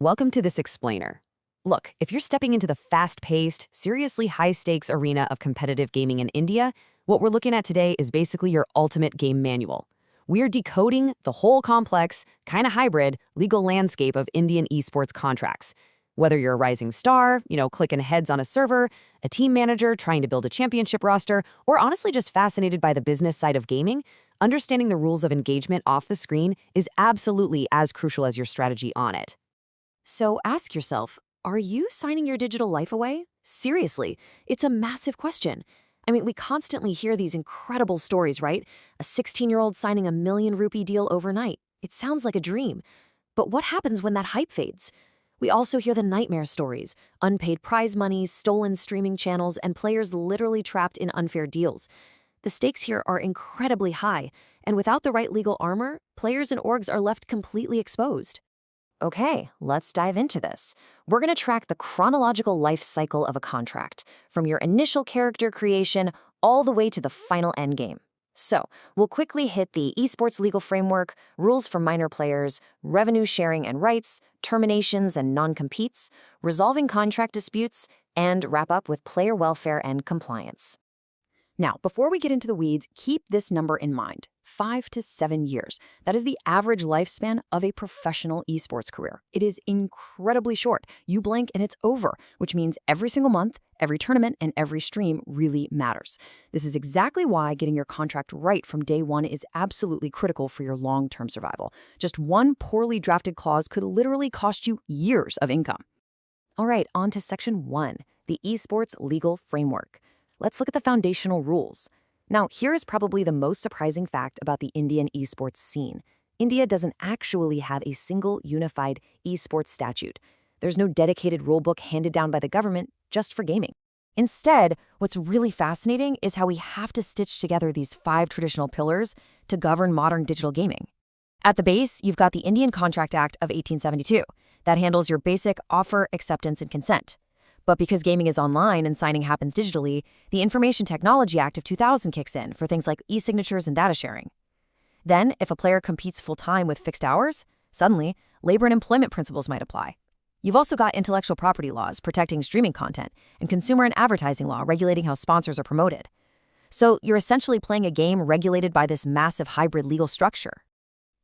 Welcome to this explainer. Look, if you're stepping into the fast-paced, seriously high-stakes arena of competitive gaming in India, what we're looking at today is basically your ultimate game manual. We're decoding the whole complex, kind of hybrid, legal landscape of Indian esports contracts. Whether you're a rising star, clicking heads on a server, a team manager trying to build a championship roster, or honestly just fascinated by the business side of gaming, understanding the rules of engagement off the screen is absolutely as crucial as your strategy on it. So ask yourself, are you signing your digital life away? Seriously, it's a massive question. I mean, we constantly hear these incredible stories, right? A 16-year-old signing a million-rupee deal overnight. It sounds like a dream. But what happens when that hype fades? We also hear the nightmare stories, unpaid prize money, stolen streaming channels, and players literally trapped in unfair deals. The stakes here are incredibly high, and without the right legal armor, players and orgs are left completely exposed. Okay, let's dive into this. We're going to track the chronological life cycle of a contract, from your initial character creation all the way to the final endgame. So, we'll quickly hit the esports legal framework, rules for minor players, revenue sharing and rights, terminations and non-competes, resolving contract disputes, and wrap up with player welfare and compliance. Now, before we get into the weeds, keep this number in mind. 5 to 7 years. That is the average lifespan of a professional esports career. It is incredibly short. You blink and it's over, which means every single month, every tournament, and every stream really matters. This is exactly why getting your contract right from day one is absolutely critical for your long-term survival. Just one poorly drafted clause could literally cost you years of income. All right, on to Section 1, the esports legal framework. Let's look at the foundational rules. Now, here is probably the most surprising fact about the Indian esports scene. India doesn't actually have a single unified esports statute. There's no dedicated rulebook handed down by the government just for gaming. Instead, what's really fascinating is how we have to stitch together these 5 traditional pillars to govern modern digital gaming. At the base, you've got the Indian Contract Act of 1872 that handles your basic offer, acceptance, and consent. But because gaming is online and signing happens digitally, the Information Technology Act of 2000 kicks in for things like e-signatures and data sharing. Then, if a player competes full-time with fixed hours, suddenly, labor and employment principles might apply. You've also got intellectual property laws protecting streaming content and consumer and advertising law regulating how sponsors are promoted. So you're essentially playing a game regulated by this massive hybrid legal structure.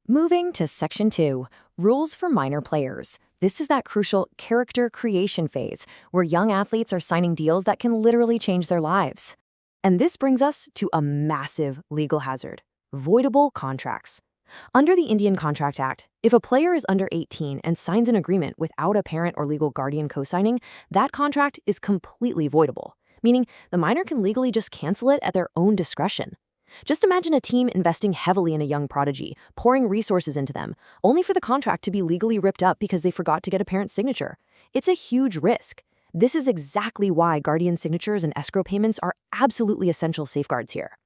Moving to Section 2, rules for minor players. This is that crucial character creation phase where young athletes are signing deals that can literally change their lives. And this brings us to a massive legal hazard: voidable contracts. Under the Indian Contract Act, if a player is under 18 and signs an agreement without a parent or legal guardian co-signing, that contract is completely voidable, meaning the minor can legally just cancel it at their own discretion. Just imagine a team investing heavily in a young prodigy, pouring resources into them, only for the contract to be legally ripped up because they forgot to get a parent's signature. It's a huge risk. This is exactly why guardian signatures and escrow payments are absolutely essential safeguards here.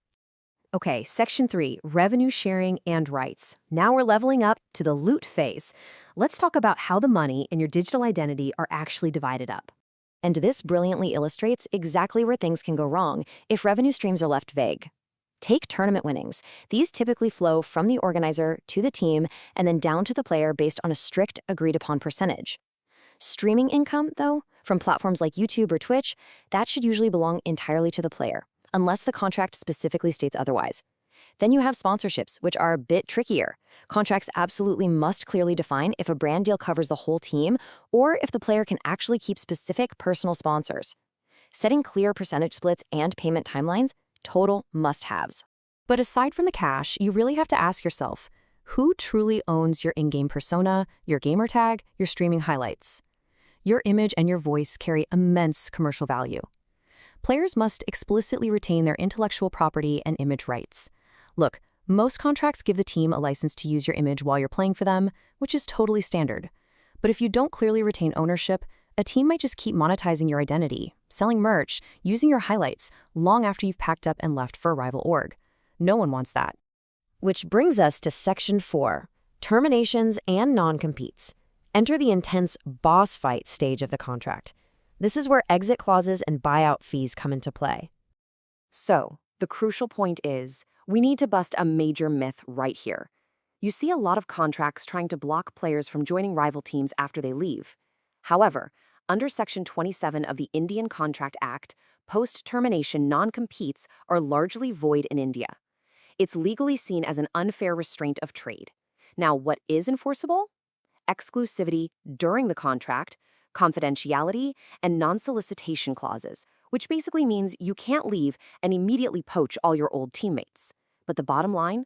Okay, Section 3, revenue sharing and rights. Now we're leveling up to the loot phase. Let's talk about how the money and your digital identity are actually divided up. And this brilliantly illustrates exactly where things can go wrong if revenue streams are left vague. Take tournament winnings. These typically flow from the organizer to the team and then down to the player based on a strict agreed-upon percentage. Streaming income, though, from platforms like YouTube or Twitch, that should usually belong entirely to the player, unless the contract specifically states otherwise. Then you have sponsorships, which are a bit trickier. Contracts absolutely must clearly define if a brand deal covers the whole team or if the player can actually keep specific personal sponsors. Setting clear percentage splits and payment timelines, total must-haves. But aside from the cash, you really have to ask yourself, who truly owns your in-game persona, your gamer tag, your streaming highlights? Your image and your voice carry immense commercial value. Players must explicitly retain their intellectual property and image rights. Look, most contracts give the team a license to use your image while you're playing for them, which is totally standard. But if you don't clearly retain ownership, a team might just keep monetizing your identity, selling merch, using your highlights, long after you've packed up and left for a rival org. No one wants that. Which brings us to Section 4, terminations and non-competes. Enter the intense boss fight stage of the contract. This is where exit clauses and buyout fees come into play. So, the crucial point is, we need to bust a major myth right here. You see a lot of contracts trying to block players from joining rival teams after they leave. However, under Section 27 of the Indian Contract Act, post-termination non-competes are largely void in India. It's legally seen as an unfair restraint of trade. Now, what is enforceable? Exclusivity during the contract, confidentiality, and non-solicitation clauses, which basically means you can't leave and immediately poach all your old teammates. But the bottom line?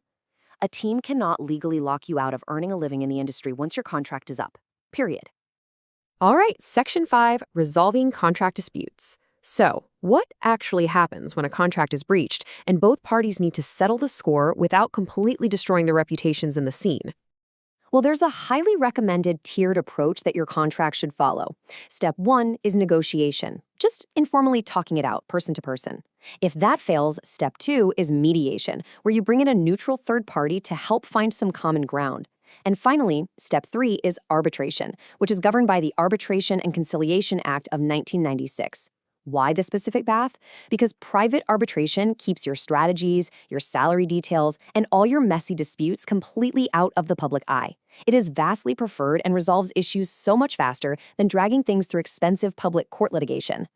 A team cannot legally lock you out of earning a living in the industry once your contract is up. Period. All right, Section 5, Resolving Contract Disputes. So, what actually happens when a contract is breached and both parties need to settle the score without completely destroying their reputations in the scene? Well, there's a highly recommended tiered approach that your contract should follow. Step 1 is negotiation, just informally talking it out, person to person. If that fails, step 2 is mediation, where you bring in a neutral third party to help find some common ground. And finally, step 3 is arbitration, which is governed by the Arbitration and Conciliation Act of 1996. Why the specific path? Because private arbitration keeps your strategies, your salary details, and all your messy disputes completely out of the public eye. It is vastly preferred and resolves issues so much faster than dragging things through expensive public court litigation.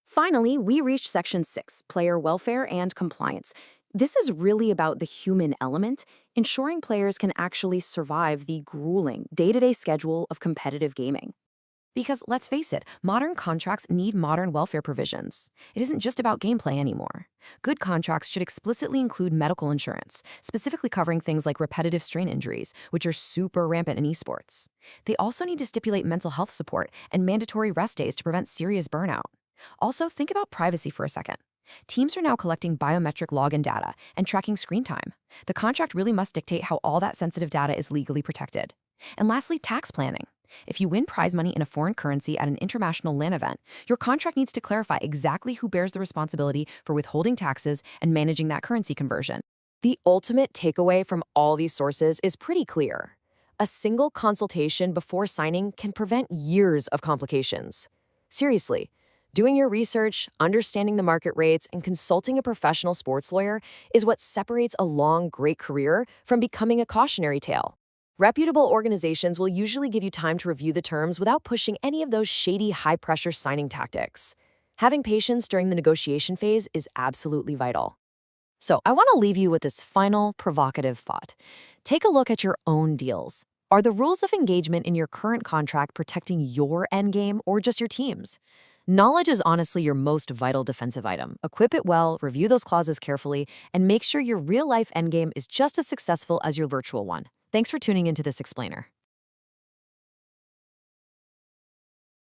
Finally, we reach Section 6, Player Welfare and Compliance. This is really about the human element, ensuring players can actually survive the grueling day-to-day schedule of competitive gaming. Because let's face it, modern contracts need modern welfare provisions. It isn't just about gameplay anymore. Good contracts should explicitly include medical insurance, specifically covering things like repetitive strain injuries, which are super rampant in esports. They also need to stipulate mental health support and mandatory rest days to prevent serious burnout. Also, think about privacy for a second. Teams are now collecting biometric login data and tracking screen time. The contract really must dictate how all that sensitive data is legally protected. And lastly, tax planning. If you win prize money in a foreign currency at an international LAN event, your contract needs to clarify exactly who bears the responsibility for withholding taxes and managing that currency conversion. The ultimate takeaway from all these sources is pretty clear. A single consultation before signing can prevent years of complications. Seriously, doing your research, understanding the market rates, and consulting a professional sports lawyer is what separates a long, great career from becoming a cautionary tale. Reputable organizations will usually give you time to review the terms without pushing any of those shady, high-pressure signing tactics. Having patience during the negotiation phase is absolutely vital. So, I want to leave you with this final, provocative thought. Take a look at your own deals. Are the rules of engagement in your current contract protecting your endgame or just your team's? Knowledge is honestly your most vital defensive item. Equip it well, review those clauses carefully, and make sure your real-life endgame is just as successful as your virtual one. Thanks for tuning into this explainer.